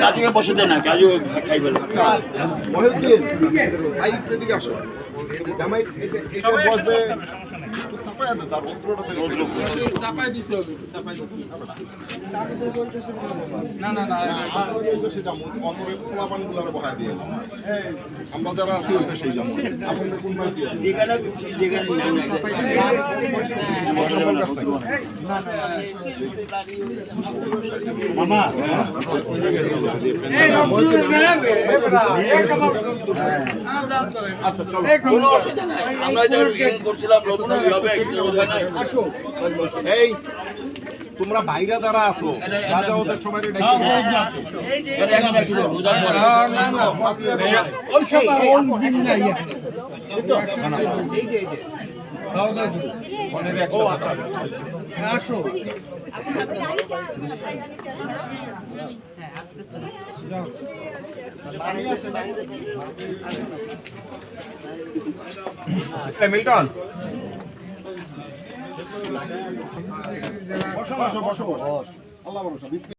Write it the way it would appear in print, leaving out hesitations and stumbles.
কাজুকে বসে দেয় না, কাজু খাইবে না। মহিউদ্দিন ভাই একটু এদিকে আসো। জামাই এটা বসবে একটু চাপায় দে, তার রৌদ্রটা থেকে চাপায় দিতে হবে, চাপায় দিতে হবে না। আমরা এই দেশে যাবো, অপরে পোলাপানগুলোরে বহায় দিয়ে দাও। আমরা যারা আছি ওই দেশেই যাবো। আপনাদের কোন বাড়ি দিয়ে যেখানে খুশি যেখানে মামা আচ্ছা চলো, কোনো অসুবিধা নাই। আমরা যে করছিলাম এই তোমরা বাইরে যারা আছো রাজা ওদের সবাই আসো মিল্টন বসো বসো বসো, আল্লাহ ভরসা।